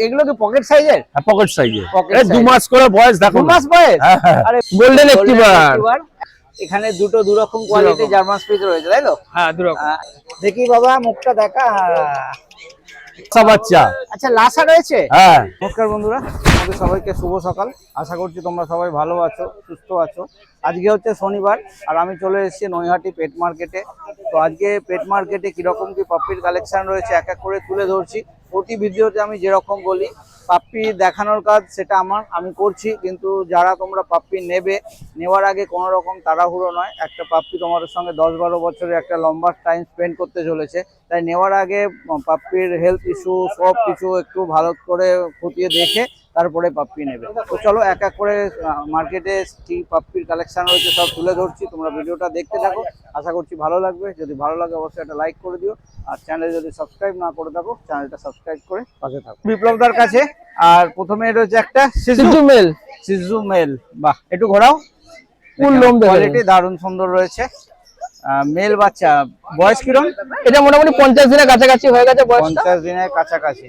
এগুলো কি পকেট সাইজের? হ্যাঁ পকেট সাইজের। পকেট এই 2 মাস করে বয়স দেখো। 2 মাস বয়স? আরে গোল্ডেন অ্যাক্টিভার। এখানে দু রকম কোয়ালিটি জার্মান স্পিচ রয়েছে তাই তো? হ্যাঁ দু রকম। দেখি বাবা মুখটা দেখা। বাচ্চা। আচ্ছা লাসা রয়েছে? হ্যাঁ। নমস্কার বন্ধুরা, তোমাদের সবাইকে শুভ সকাল। আশা করছি তোমরা সবাই ভালো আছো, সুস্থ আছো। আজকে হচ্ছে শনিবার আর আমি চলে এসেছি নৈহাটি পেট মার্কেটে। তো আজকে পেট মার্কেটে কিরকম কি পাপ্পির কালেকশন রয়েছে এক এক করে তুলে ধরছি। প্রতি ভিডিওতে আমি যেরকম বলি পাপ্পি দেখানোর কাজ সেটা আমি করছি, কিন্তু যারা তোমরা পাপ্পি নেওয়ার আগে কোনো রকম তাড়াহুড়ো নয়। একটা পাপ্পি তোমাদের সঙ্গে 10-12 বছরের একটা লম্বা টাইম স্পেন্ড করতে চলেছে, তাই নেওয়ার আগে পাপ্পির হেলথ ইস্যু সব কিছু একটু ভালো করে খতিয়ে দেখে তারপরে পাপ্পি নেবে। তো চলো এক এক করে মার্কেটে কি পাপ্পির কালেকশন রয়েছে সব তুলে ধরছি, তোমরা ভিডিওটা দেখতে থাকো। আশা করছি ভালো লাগবে। যদি ভালো লাগে অবশ্যই একটা লাইক করে দিও, আর চ্যানেল যদি সাবস্ক্রাইব না করে থাকো চ্যানেলটা সাবস্ক্রাইব করে পাশে থাকো। বিপ্লবদার কাছে আর প্রথমে রয়েছে একটা সিজু মেল। বাহ, একটু ঘোরাও। কোয়ালিটি দারুণ সুন্দর রয়েছে। মেল বাচ্চা, বয়স কিরকম? এটা মোটামুটি 50 দিনের কাছাকাছি হয়ে গেছে বয়সটা। 50 দিনের কাছাকাছি।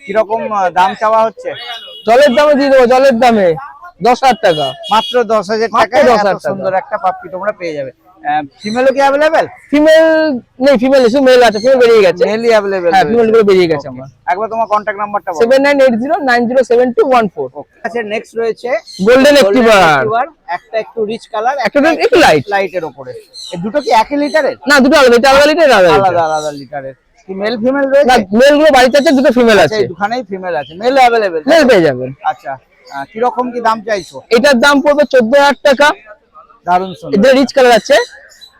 কিরকম দাম চাওয়া হচ্ছে? জলের দামে দিয়ে দেবো, জলের দামে 10,000 টাকা। মাত্র 10,000 টাকা সুন্দর একটা পাপ্পি তোমরা পেয়ে যাবে। ফিমেলও কি अवेलेबल? ফিমেল নেই, ফিমেল শুধু মেল আছে, ফিমেল বেরিয়ে গেছে। মেলই अवेलेबल? হ্যাঁ ফিমেল গুলো বেরিয়ে গেছে আমার। একবার তোমার কন্টাক্ট নাম্বারটা বলো। 7980907214। আচ্ছা নেক্সট রয়েছে গোল্ডেন অ্যাক্টিভার। একটা একটু রিচ কালার, একটা একটু লাইটের উপরে। এই দুটো কি একই লিটারের? না দুটো আলাদা, এটা আলাদা লিটার, আলাদা আলাদা লিটারের। কি মেল ফিমেল রয়েছে? না মেল গুলো বাড়িতে আছে, দুটো ফিমেল আছে। এই দুখানেই ফিমেল আছে, মেল अवेलेबल? মেল পেয়ে যাবেন। আচ্ছা কি রকম কি দাম চাইছো? এটার দাম পড়বে 14,000 টাকা। দারুণ সুন্দর। এটা রিচ কালার আছে।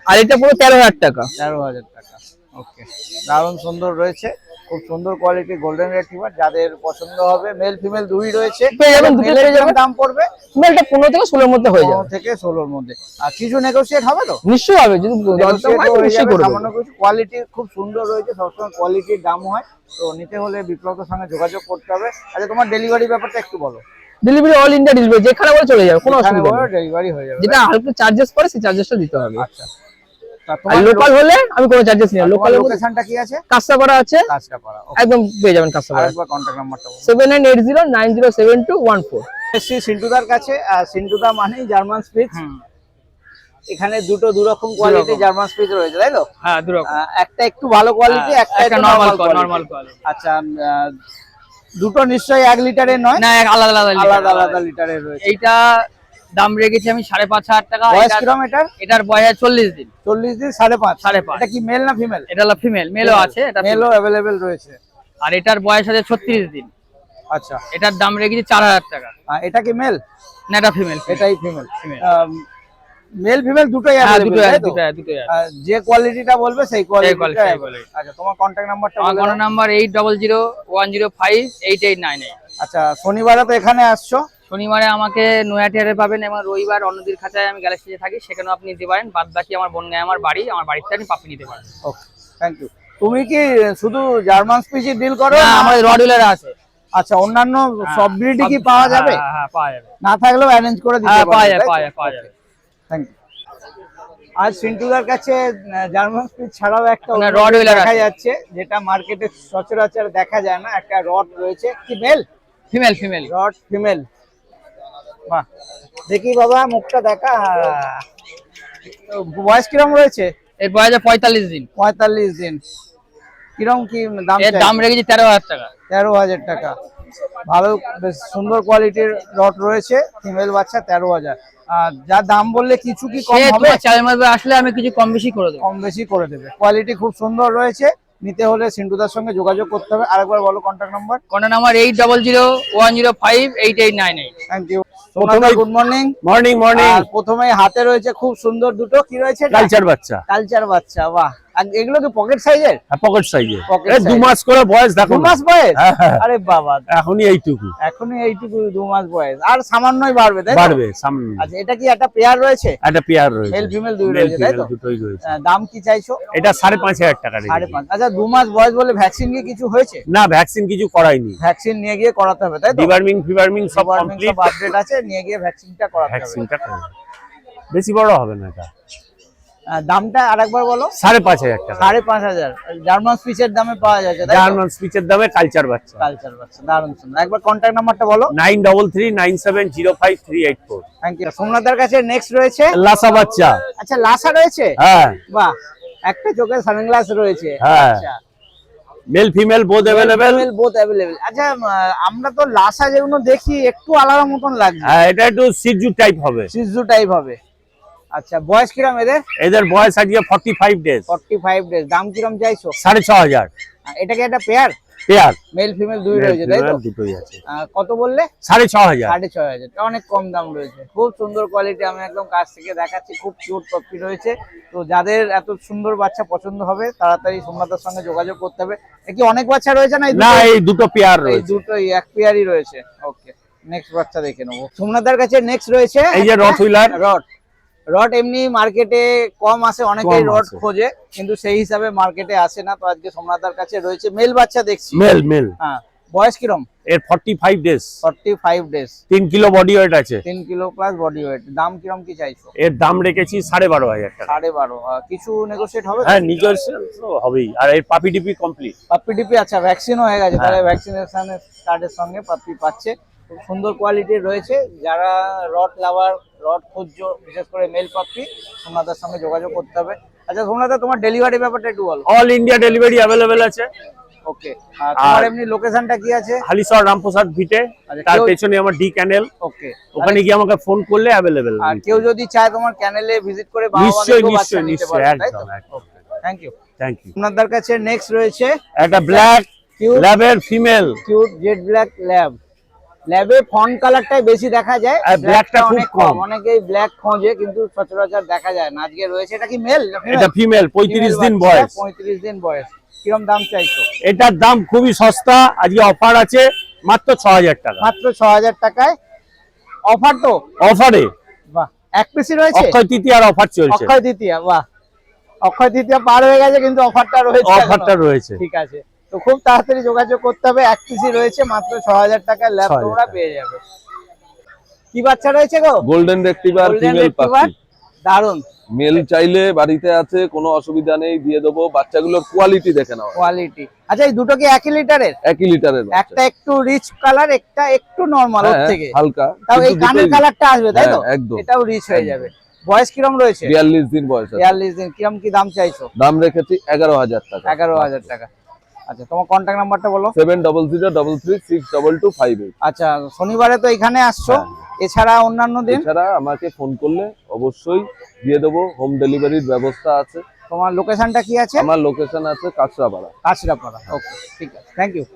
আর এটা পুরো 13,000 টাকা। 13,000 টাকা। ওকে, দারুণ সুন্দর রয়েছে, খুব সুন্দর কোয়ালিটি গোল্ডেন রিট্রিভার। যাদের পছন্দ হবে, মেল ফিমেল দুই রয়েছে, পেয়ে যাবেন। দুটো পেয়ে যাবেন। দাম পড়বে মেলটা 15 থেকে 16 এর মধ্যে হয়ে যাবে। 15 থেকে 16 এর মধ্যে। আর কিছু নেগোশিয়েট হবে তো? নিশ্চয়ই হবে, যদি দরদাম হয় নিশ্চয়ই করব। সামান্য কিছু। কোয়ালিটি খুব সুন্দর রয়েছে, সবসময় কোয়ালিটির দাম হয়। তো নিতে হলে বিপ্লবের সঙ্গে যোগাযোগ করতে হবে। আচ্ছা তোমার ডেলিভারি ব্যাপারটা একটু বলো। ডেলিভারি অল ইন্ডিয়া ডেলিভারি, যেখানে বলে চলে যাবে, কোনো অসুবিধা নেই। ডেলিভারি হয়ে যাবে। যেটা হালকা চার্জেস পড়ে সেই চার্জেসটা দিতে হবে। আচ্ছা, আর লোকাল হলে আমি কোনো চার্জেস নিই না। লোকাল লোকেশনটা কি আছে? কাঁচরাপাড়া আছে, কাঁচরাপাড়া। একদম পেয়ে যাবেন কাঁচরাপাড়া। আরেকবার কন্টাক্ট নাম্বারটা বলো। 7980907214। এসছি সিন্টুদার কাছে। আর সিন্টুদা মানেই জার্মান স্পিচ। এখানে দু রকম কোয়ালিটি জার্মান স্পিচ রয়েছে তাই তো? হ্যাঁ দু রকম। একটা একটু ভালো কোয়ালিটি, একটা নরমাল কোয়ালিটি। আচ্ছা দুটো নিশ্চয়ই 1 লিটারের নয়? না আলাদা আলাদা লিটারের রয়েছে। এইটা দাম রেখেছি আমি 5,500 টাকা। বয়স কিরকম এটার? এটার বয়স 40 দিন। 40 দিন 5.5। 5.5। এটা কি মেল না ফিমেল? এটা হলো ফিমেল, মেলও আছে, এটা মেলও अवेलेबल রয়েছে। আর এটার বয়স আছে 36 দিন। আচ্ছা, এটার দাম রেখেছি 4,000 টাকা। এটা কি মেল? না এটা ফিমেল। এটাই ফিমেল। মেল ফিমেল দুটোই अवेलेबल তাই তো? দুটোই। যে কোয়ালিটিটা বলবে সেই কোয়ালিটিটা। আচ্ছা তোমার কন্টাক্ট নাম্বারটা বলো। আমার নাম্বার 8001058898। আচ্ছা শনিবারে তো এখানে আসছো? শনিবারে আমাকে নৈহাটিয়ারে পাবেন, এবং রবিবার অন্যদির খাঁচায় আমি গ্যালাক্সিতে থাকি, সেখানেও আপনি নিতে পারেন। বাদ বাকি আমার বনগাঁয় আমার বাড়ি, আমার বাড়িতে আপনি পাপ্পি নিতে পারেন। ওকে, থ্যাংক ইউ। তুমি কি শুধু জার্মান স্পিচি ডিল করো? না আমাদের রডউইলার আছে। আচ্ছা অন্যান্য সব ব্রিডই কি পাওয়া যাবে? হ্যাঁ পাওয়া যাবে, না থাকলেও অ্যারেঞ্জ করে দিতে পারবে? পাওয়া যাবে। Thank you. আজ সিন্টুদার কাছে জার্মান স্পিচ ছাড়াও একটা রডউইলার দেখা যাচ্ছে, যেটা মার্কেটে সচরাচর দেখা যায় না। একটা রড রয়েছে, কি মেল? ফিমেল। Rod female. বাহ, দেখি বাবা মুখটা দেখা। বয়স কিরকম রয়েছে? এর বয়স 45 দিন। 45 দিন। কিরকম কি দাম? এর দাম রেখেছি 13,000 টাকা। 13,000 টাকা। ভালো, বেশ সুন্দর কোয়ালিটির রড রয়েছে, ফিমেল বাচ্চা। 13,000। আর যা দাম বললে কিছু কি কম হবে? চ্যানেল মাঝে আসলে আমি কিছু কম বেশি করে দেব। কম বেশি করে দেবে। কোয়ালিটি খুব সুন্দর রয়েছে, নিতে হলে সিন্টুদার সঙ্গে যোগাযোগ করতে হবে। আরেকবার বলো contact number. Contact number 8001058898। Thank you. Good morning. Morning. আর প্রথমেই হাতে রয়েছে খুব সুন্দর দুটো, কি রয়েছে? কালচার বাচ্চা। কালচার বাচ্চা। বাহ, আর এগুলো কি পকেট সাইজের? হ্যাঁ পকেট সাইজের। এই 2 মাস করে বয়স দেখো। 2 মাস বয়স? হ্যাঁ। আরে বাবা, এখনই এইটুকু। 2 মাস বয়স, আর সামান্যই বাড়বে তাই তো? বাড়বে সামনে। আচ্ছা এটা কি একটা পেয়ার রয়েছে? একটা পেয়ার রয়েছে, মেল ফিমেল দুই রয়েছে তাই তো? দুটোই রয়েছে। দাম কি চাইছো? এটা 5,500 টাকা রেখেছি। 5.5। আচ্ছা 2 মাস বয়স বলে ভ্যাকসিন কি কিছু হয়েছে? না ভ্যাকসিন কিছু করাইনি। ভ্যাকসিন নিয়ে গিয়ে করাতে হবে তাই তো? ডিবার্মিং সব কমপ্লিট। সব আপডেট আছে, নিয়ে গিয়ে ভ্যাকসিনটা করাতে হবে। ভ্যাকসিনটা বেশি বড় হবে না এটা। দামটা আরেকবার বলো। 5,500 টাকা। 5,500 জার্মান স্পিচের দামে পাওয়া যাচ্ছে, তাই তো? জার্মান স্পিচের দামে কালচার বাচ্চা। কালচার বাচ্চা, দারুণ সুন্দর। একবার কন্ট্যাক্ট নাম্বারটা বলো। 9339705384। Thank you. সোমনাথদার কাছে নেক্সট রয়েছে লাসা বাচ্চা। আচ্ছা, লাসা রয়েছে। হ্যাঁ বাহ, একটা চোখে সানগ্লাস রয়েছে। হ্যাঁ। আচ্ছা, male female both available. Both available. আচ্ছা, আমরা তো লাসা যেগুলো দেখি একটু আলাদা মতন লাগছে। হ্যাঁ, এটা একটু সিজু টাইপ হবে। সিজু টাইপ হবে। আচ্ছা, বয়স কিরম এদের? এদের বয়স আজকে 45 ডেজ। 45 ডেজ। দাম কিরম চাইছো? 6,500 এটা কি একটা পেয়ার? পেয়ার। মেল ফিমেল দুই রয়েছে, তাই তো? দুটোই আছে। কত বললে? 6,500। 6,500। অনেক কম দাম রয়েছে, খুব সুন্দর কোয়ালিটি। আমি একদম কাছ থেকে দেখাচ্ছি, খুব কিউট পাপ্পি রয়েছে। তো যাদের এত সুন্দর বাচ্চা পছন্দ হবে তাড়াতাড়ি সোমনাথের সঙ্গে যোগাযোগ করতে হবে। কি অনেক বাচ্চা রয়েছে না? না, এই দুটো পেয়ার এই রয়েছে। দুটোই এক পেয়ারই রয়েছে। ওকে, নেক্সট বাচ্চা দেখে নেবো। সোমনাথের কাছে নেক্সট রয়েছে এই যে রট হুইলার। রড এমনি মার্কেটে কম আসে, অনেকেই কম রড আসে। খোঁজে, কিন্তু সেই হিসাবে মার্কেটে আসে না। তো আজকে সোমনাথদার কাছে রয়েছে মেল বাচ্চা দেখছি। মেল। হ্যাঁ, বয়স কিরম? এর 45 days. 45 days. 3 kilo body weight আছে। 3 কিলো প্লাস বডি ওয়েট। দাম কিরম কি চাইছো? এর দাম রেখেছি 12,500 টাকা। 12.5। কিছু নেগোশিয়েট হবে? হ্যাঁ, নিগোশিয়েশন তো হবেই। আর এর পাপি ডিপি কমপ্লিট। পাপ্পি ডিপি, আচ্ছা ভ্যাকসিন হয়ে গেছে, তাহলে হ্যাঁ। ভ্যাকসিনেশনের কার্ডের সঙ্গে পাপ্পি পাচ্ছে। খুব সুন্দর কোয়ালিটির রয়েছে। যারা রড লাভার, রড খুঁজছো, বিশেষ করে মেল পাপ্পি, সোমনাথের সঙ্গে যোগাযোগ করতে হবে। আচ্ছা সোমনাথ, তোমার ডেলিভারি ব্যাপারটা একটু বলো। অল ইন্ডিয়া ডেলিভারি अवेलेबल আছে। ওকে, আর তোমার আর- এমনি লোকেশনটা কি আছে? হালিশহর রামপ্রসাদ ভিটে। আচ্ছা, তার কেউ- পেছনে আমার ডি ক্যানেল। ওকে, ওখানে গিয়ে আমাকে ফোন করলে अवेलेबल। আর কেউ যদি চায় তোমার চ্যানেলে ভিজিট করে নিশ্চয়ই একদম। Thank you. Thank you. সোমনাথদার কাছে নেক্সট রয়েছে একটা ব্ল্যাক কিউট ল্যাবের female. Cute jet black lab. ল্যাবে ফন্ট কালারটাই বেশি দেখা যায়, আর ব্ল্যাকটা খুব অনেক কম। অনেকেই ব্ল্যাক খোঁজে, কিন্তু সচরাচর দেখা যায় না। আজকে রয়েছে। এটা কি মেল? এটা ফিমেল, 35 দিন বয়স। 35 দিন বয়স। কিরম দাম চাইছো? এটার দাম খুবই সস্তা, আজকে অফার আছে মাত্র 6,000 টাকা। মাত্র 6,000 টাকায় অফার তো? অফারে বাহ, এক পিসি রয়েছে? অক্ষয় তৃতীয়ার অফার চলছে। অক্ষয় তৃতীয়া, বাহ, অক্ষয় তৃতীয়া পার হয়ে গেছে কিন্তু অফারটা রয়েছে। অফারটা এখনো। রয়েছে। ঠিক আছে, তো খুব তাড়াতাড়ি যোগাযোগ করতে হবে। এক পিসি রয়েছে, মাত্র 6,000 টাকায় ল্যাব 6,000 তোমরা টাকা। পেয়ে যাবে। কি বাচ্চা রয়েছে গো? Golden retriever Golden female Retriever, পাখি। দারুন মেল চাইলে বাড়িতে আছে, কোনো অসুবিধা নেই, দিয়ে দেবো। বাচ্চাগুলোর কোয়ালিটি দেখে নাও। কোয়ালিটি। আচ্ছা, এই দুটো কি 1 লিটারের? 1 লিটারের বাচ্চা। একটা একটু রিচ কালার, একটা একটু নরমাল ওর হ্যাঁ, থেকে। হালকা। তাও এই কিন্তু কানের দুটোই কালারটা আসবে, তাই তো? হ্যাঁ, একদম। এটাও রিচ হয়ে যাবে। বয়স কিরম রয়েছে? 42 দিন বয়স আছে। 42 দিন। কিরম কি দাম চাইছো? দাম রেখেছি 11,000 টাকা। 11,000 টাকা। আচ্ছা, তোমার কন্ট্যাক্ট নাম্বারটা বলো। 7003362258। আচ্ছা, শনিবারে তো এখানে আসছো, এছাড়া অন্যান্য দিন? এছাড়া আমাকে ফোন করলে অবশ্যই দিয়ে দেবো। হোম ডেলিভারির ব্যবস্থা আছে। তোমার লোকেশনটা কি আছে? আমার লোকেশন আছে কাঁচরাপাড়া। কাঁচরাপাড়া। ওকে, ঠিক আছে, থ্যাংক ইউ।